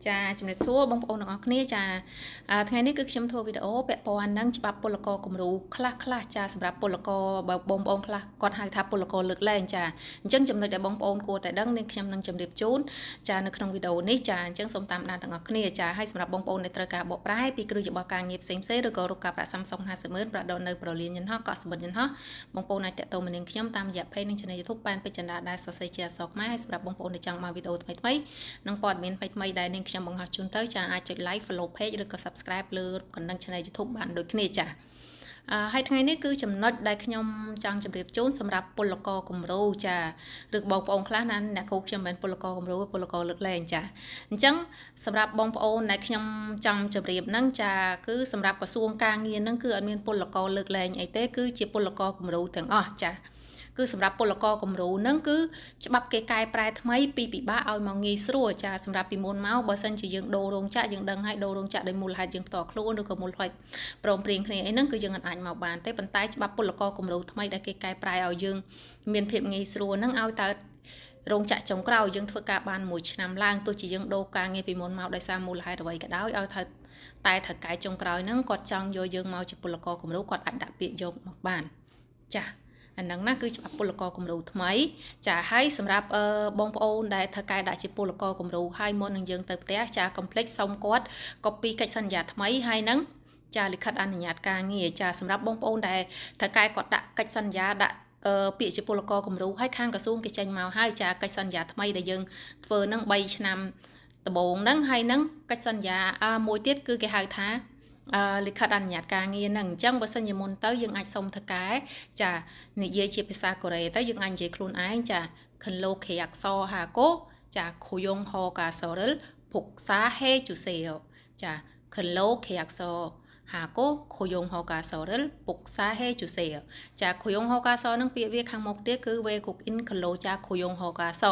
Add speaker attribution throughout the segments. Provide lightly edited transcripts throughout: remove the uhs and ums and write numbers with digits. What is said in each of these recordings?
Speaker 1: ចាជំរាបសួរបងប្អូនទាំងអស់គ្នាចាថ្ងៃនេះគឺខ្ញុំធ្វើវីដេអូពាក់ព័ន្ធនឹងច្បាប់ពលករគំរូខ្លះចាសម្រាប់ពលករបើបងប្អូនខ្លះគាត់ហៅថាពលករលើកលែងចាអញ្ចឹងចំណុចដែលបងប្អូនគួរតែដឹងនេះខ្ញុំនឹងជម្រាបជូនចានៅក្នុងវីដេអូនេះចាអញ្ចឹងសូមតាមដានទាំងអស់គ្នាចាហើយសម្រាប់បងប្អូនដែលត្រូវការបកប្រែពីគ្រូយោបល់ការងារផ្សេងឬក៏រកការប្រាក់Samsung 50,000ប្រាក់ដននៅប្រលានយន្តហោះកក់សមុទ្រយន្តហោះបងប្អូនអាចតាក់ទងមកនឹងខ្ញុំតាមរយៈ page និង channel YouTube ប៉ែនពេជ្រចន្ទាដែលសរសេរជាអក្សរខ្មែរហើយសម្រាប់បងប្អូនដែលចង់មកវីដេអូថ្មីៗនិងព័ត៌មានថ្មីៗដែលនាងខ្ញុំបង្ហោះជូនទៅចាអាចចុច like follow page ឬក៏ subscribe លើកណ្ដឹង channel YouTube បានដូចគ្នាចាហើយថ្ងៃនេះគឺចំណុចដែលខ្ញុំចង់ជម្រាបជូនសម្រាប់ពលករគំរូចាឬបងប្អូនខ្លះណាអ្នកគ្រូខ្ញុំមិនមែនពលករគំរូពលករលើកលែងចាអញ្ចឹងសម្រាប់បងប្អូនដែលខ្ញុំចង់ជម្រាបហ្នឹងចាគឺសម្រាប់ក្រសួងការងារហ្នឹងគឺអត់មានពលករលើកលែងអីទេគឺជាពលករគំរូទាំងអស់ចាគឺសម្រាប់ពលករគំរូហ្នឹងគឺច្បាប់គេកែប្រែថ្មីពីពិបាកឲ្យមកងាយស្រួលចាសម្រាប់ពីមុនមកបើសិនជាយើងដូររោងចក្រយើងដឹងហើយដូររោងចក្រដោយមូលហេតុយើងផ្ទាល់ខ្លួនឬក៏មូលហេតុព្រមព្រៀងគ្នាអីហ្នឹងគឺយើងអាចមកបានទេប៉ុន្តែច្បាប់ពលករគំរូថ្មីដែលគេកែប្រែឲ្យយើងមានភាពងាយស្រួលហ្នឹងឲ្យតើរោងចក្រចុងក្រោយយើងធ្វើការបាន1ឆ្នាំឡើងទោះជាយើងដូរការងារពីមុនមកដោយសារមូលហេតុអ្វីក៏ដោយឲ្យតែថៅកែចុងក្រោយហ្នឹងគាត់ចង់យកយើងមកជាពលករគំរូគាត់អាចដាក់ពាក្យយកមកបានចាអាហ្នឹងណាគឺច្បាប់ពលករគំរូថ្មីចាហើយសម្រាប់បងប្អូនដែលថៅកែដាក់ជាពលករគំរូហើយមុននឹងយើងទៅផ្ទះចាកុំភ្លេចសុំគាត់ copy កិច្ចសន្យាថ្មីហើយនឹងចាលិខិតអនុញ្ញាតការងារចាសម្រាប់បងប្អូនដែលថៅកែគាត់ដាក់កិច្ចសន្យាដាក់ពាក្យជាពលករគំរូហើយខាងក្រសួងគេចេញមកហើយចាកិច្ចសន្យាថ្មីដែលយើងធ្វើនឹង3ឆ្នាំដំបូងហ្នឹងហើយនឹងកិច្ចសន្យាមួយទៀតគឺគេហៅថាលិខិតអនុញ្ញាតការងារហ្នឹងអញ្ចឹងបើសិនជាមុនទៅយើងអាចសុំថៅកែចានិយាយជាភាសាកូរ៉េទៅយើងអាចនិយាយខ្លួនឯងចាខិនឡូខេអក្សរហាកូចាខូយ៉ុងហកាសរិលពុកសាហេជូសេចាខិនឡូខេអក្សរហាកូខូយ៉ុងហកាសរិលពុកសាហេជូសេចាខូយ៉ុងហកាសនឹងពាក្យវាខាងមុខទៀតគឺវេគុកអ៊ីនខិនឡូចាខូយ៉ុងហកាស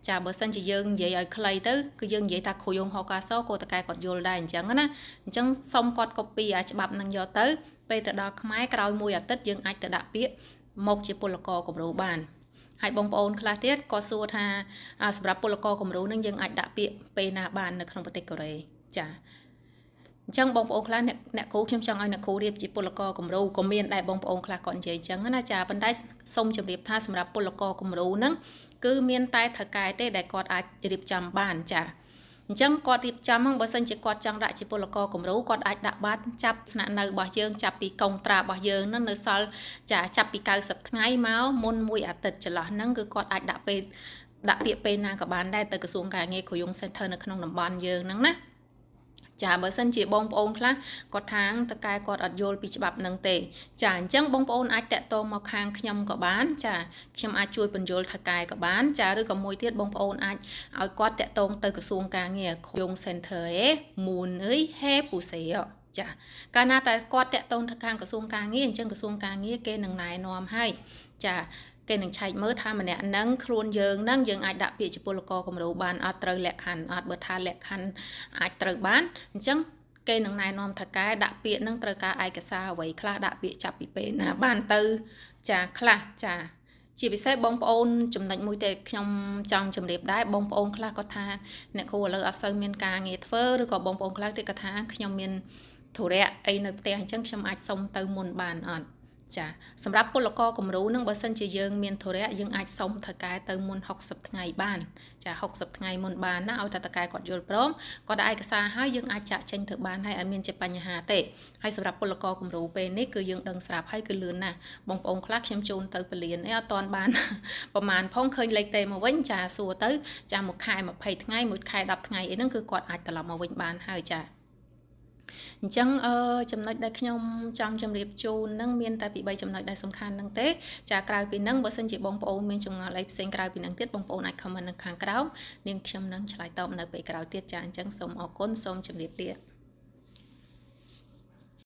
Speaker 1: ចាបើសិនជាយើងនិយាយឲ្យខ្លីទៅគឺយើងនិយាយថាខូយ៉ុងហកាសគួរតកែគាត់យល់ដែរអញ្ចឹងណាអញ្ចឹងសុំគាត់ copy ច្បាប់នឹងយកទៅពេលទៅដល់ខ្មែរក្រោយមួយអាទិត្យយើងអាចទៅដាក់ពាក្យមកជាពលករគំរូបានហើយបងប្អូនខ្លះទៀតក៏សួរថាសម្រាប់ពលករគំរូនឹងយើងអាចដាក់ពាក្យពេលណាបាននៅក្នុងប្រទេសកូរ៉េចាអញ្ចឹងបងប្អូនខ្លះអ្នកគ្រូខ្ញុំចង់ឲ្យអ្នកគ្រូរៀបជាពលករគំរូក៏មានដែរបងប្អូនខ្លះគាត់និយាយអញ្ចឹងណាចាប៉ុន្តែសូមជម្រាបថាសម្រាប់ពលករគំរូហ្នឹងគឺមានតែថៅកែទេដែលគាត់អាចរៀបចំបានចាអញ្ចឹងគាត់រៀបចំហ្នឹងបើសិនជាគាត់ចង់ដាក់ជាពលករគំរូគាត់អាចដាក់បានចាប់ស្នាក់នៅរបស់យើងចាប់ពីកុងត្រារបស់យើងហ្នឹងនៅសល់ចាចាប់ពី90ថ្ងៃមកមុន1អាទិត្យចន្លោះហ្នឹងគឺគាត់អាចដាក់ពាក្យពេលណាក៏បានដែរទៅក្រសួងការងារគ្រូយង Center នៅក្នុងតំបន់យើងហ្នឹងណាចាបើសិនជាបងប្អូនខ្លះគាត់ថាងតកែគាត់អត់យល់ពីច្បាប់នឹងទេចាអញ្ចឹងបងប្អូនអាចតាក់ទងមកខាងខ្ញុំក៏បានចាខ្ញុំអាចជួយបញ្យល់ថកែក៏បានចាឬក៏មួយទៀតបងប្អូនអាចឲ្យគាត់តាក់ទងទៅក្រសួងការងារយង Center មូនអើយហេពូសេចាកាលណាតែគាត់តាក់ទងទៅខាងក្រសួងការងារអញ្ចឹងក្រសួងការងារគេនឹងណែនាំឲ្យចាគេនឹងឆែកមើលថាម្នាក់ហ្នឹងខ្លួនយើងហ្នឹងយើងអាចដាក់ពាក្យជាពលករគំរូបានអត់ត្រូវលក្ខខណ្ឌអត់បើថាលក្ខខណ្ឌអាចត្រូវបានអញ្ចឹងគេនឹងណែនាំថាកែដាក់ពាក្យហ្នឹងត្រូវការឯកសារអ្វីខ្លះដាក់ពាក្យចាប់ពីពេលណាបានទៅចាខ្លះចាជាពិសេសបងប្អូនចំណុចមួយទេខ្ញុំចង់ជម្រាបដែរបងប្អូនខ្លះគាត់ថាអ្នកគ្រូឥឡូវអត់សូវមានការងារធ្វើឬក៏បងប្អូនខ្លះទៀតគាត់ថាខ្ញុំមានធុរៈអីនៅផ្ទះអញ្ចឹងខ្ញុំអាចសុំទៅមុនបានអត់ចាសម្រាប់ពលករគំរូនឹងបើសិនជាយើងមានធុរៈយើងអាចសុំថៅកែទៅមុន60ថ្ងៃបានចា60ថ្ងៃមុនបានណាឲ្យថៅកែគាត់យល់ព្រមគាត់ដាក់ឯកសារហើយយើងអាចចាក់ចេញទៅបានហើយអត់មានជាបញ្ហាទេហើយសម្រាប់ពលករគំរូពេលនេះគឺយើងដឹងស្រាប់ហើយគឺលឿនណាស់បងប្អូនខ្លះខ្ញុំជូនទៅពលានអីអត់តាន់បានប្រហែលផងឃើញលេខទេមកវិញចាសួរទៅចាមួយខែ20ថ្ងៃមួយខែ10ថ្ងៃអីហ្នឹងគឺគាត់អាចត្រឡប់មកវិញបានហើយចាអញ្ចឹងចំណុចដែលខ្ញុំចង់ជម្រាបជូននឹងមានតែពី3ចំណុចដែលសំខាន់ហ្នឹងទេចាក្រៅពីហ្នឹងបើសិនជាបងប្អូនមានចម្ងល់អីផ្សេងក្រៅពីហ្នឹងទៀតបងប្អូនអាច comment នៅខាងក្រោមនាងខ្ញុំនឹងឆ្លើយតបនៅពេលក្រោយទៀតចាអញ្ចឹងសូមអរគុណសូមជម្រាបលា